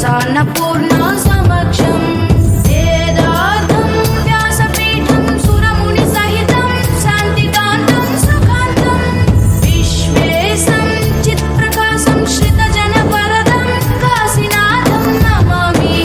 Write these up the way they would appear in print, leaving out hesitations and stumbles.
प्रसन्नपूर्णा समक्षम् वेदार्थं व्यासपीठं सुरमुनिसहितं शान्तिकान्तं सुखान्तं विश्वेशं चित्प्रकाशं श्रितजनवरदं काशीनाथं नमामि।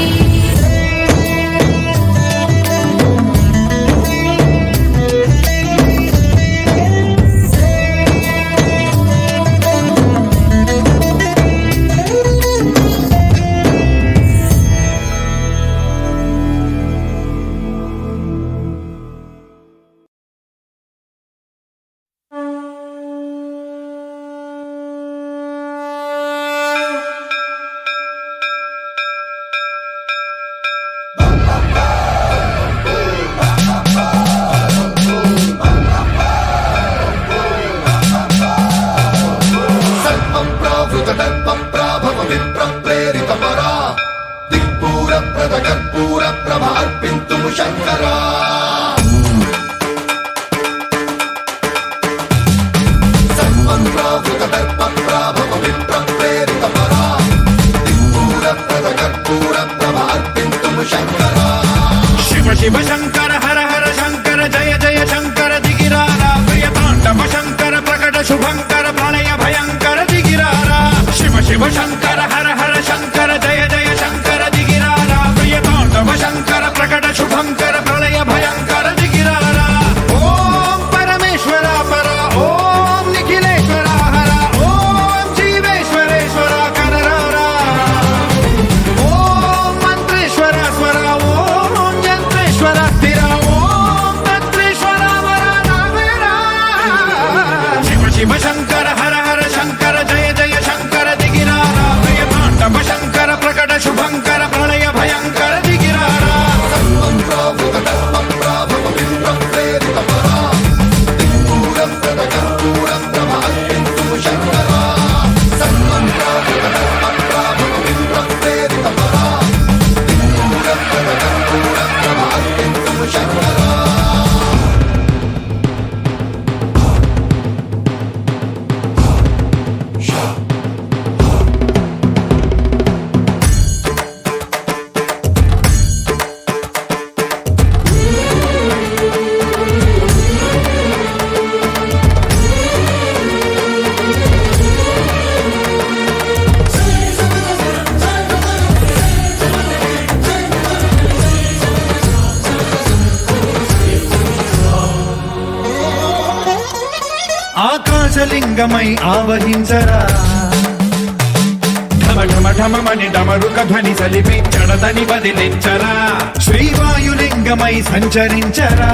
शिव शंकर हर हर शंकर जय जय शंकर दिगिरारा प्रियतांडव शंकर प्रकट शुभंकर प्रलय भयंकर दिगिरारा शिव शिव शंकर हर हर शंकर जय जय शंकर दिगिरारा प्रियतांडव शंकर प्रकट शुभंकर प्रलय भयंकर दिगिरारा ओम परमेश्वरा परा ओम निखिलेश्वरा हरा ओम जीवेश्वरेश्वरा कररारा ओम मंत्रेश्वरा स्वरा ओम यंत्रेश्वरा स्थिरा ओम तंत्रेश्वरा वरा नावेरा शिव शिव शंकर हर हर शंकर जय जय शंकर दिगिरारा प्रियतांडव शंकर प्रकट शुभंकर प्रलय भयंकर दिगिरारा ఆకాశలింగమై ఆవహించరా ఢమ ఢమ ఢమమని డమరుక ధ్వని సలిపి జడదని బదిలించరా శ్రీవాయులింగమై సంచరించరా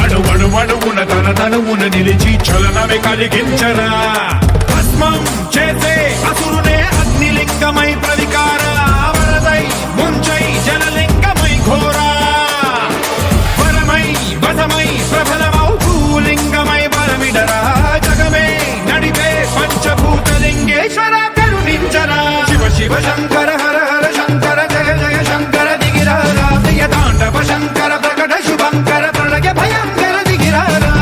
అణువణువున తన తనువున నిలిచి చలనమే కలిగించరా భస్మం చేసే అసురునే అగ్నిలింగమై ప్రవికార వరదై ముంచై జలలింగమై ఘోరా వరమై వసమై ప్రబలమౌ భూలింగమై బలమిడరా జగమే నడిపే పంచభూతలింగేశ్వర కరుణించరా శివ శివ శంకర హర హర శంకర జయ జయ శంకర దిగిరారా ప్రియతాండవ శంకర ప్రకట శుభంకర ప్రళయ భయంకర దిగిరారా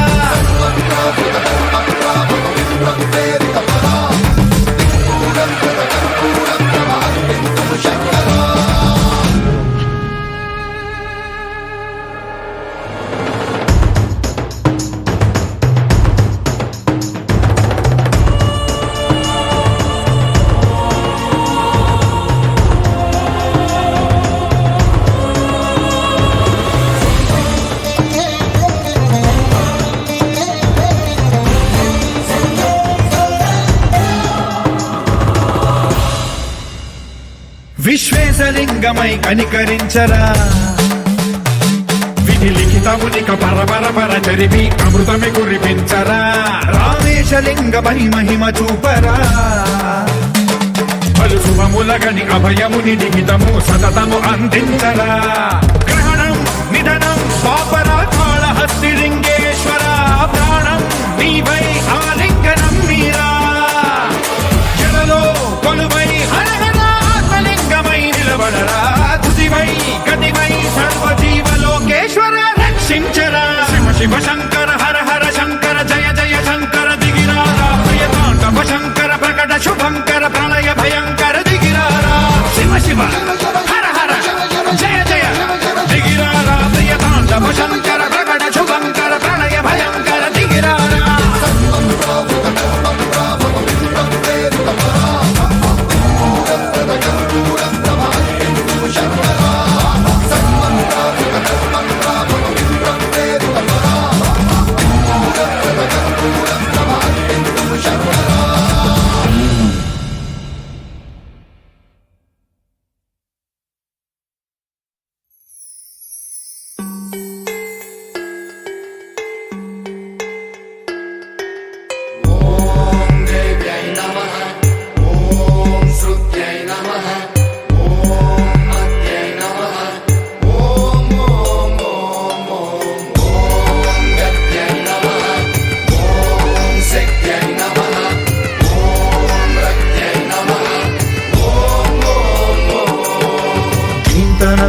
విశ్వేశలింగమై కనికరించరా విధి లిఖితమునిక పరపర చరిపి అమృతమి కురిపించరా రామేశలింగమై మహిమ చూపరా పలు శుభములగని అభయముని లిఖితము సతతము అందించరా గ్రహణం నిధనం పాపరా కాళహస్తి లింగేశ్వర ప్రాణం నీవై ఆలింగనం మీరా జలలో కొలువై హర హర ఆత్మలింగమై నిలబడరా తుదివై గతివై సర్వజీవలోకేశ్వర రక్షించరా శివ శివ శంకర హర హర శంకర జయ జయ శంకర దిగిరారా ప్రియతాండవ శంకర ప్రకట శుభంకర ప్రళయ భయంకర దిగిరారా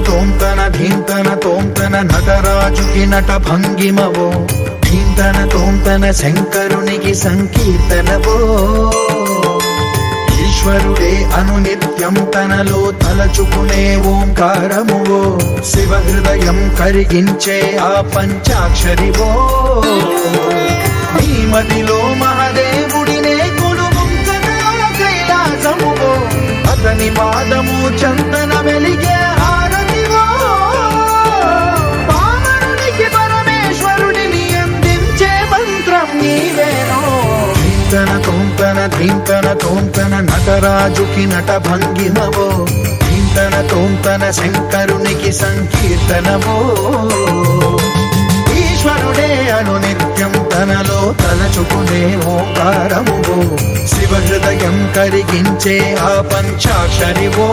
తోంతన ధీంతన తోంతన నటరాజుకి నట భంగిమవో ధీంతన తోంతన శంకరునికి సంకీర్తనవో ఈశ్వరుడే అనునిత్యం తనలో తలచుకునే ఓంకారమువో శివ హృదయం కరిగించే ఆ పంచాక్షరివో నీ మదిలో మహాదేవుడినే కొలువుంచగా కైలాసమువో అతని పాదము చందన వెలిగే హారతివో పామరునికి పరమేశ్వరుడిని అందించే మంత్రం నీవేనో ధీంతన తోంతన ధీంతన తోంతన నటరాజుకి నట భంగిమవో ధీంతన తోంతన శంకరునికి సంకీర్తనవో ఈశ్వరుడే అనునిత్యం తనలో తలచుకునే ఓంకారమువో శివ హృదయం కరిగించే ఆ పంచాక్షరివో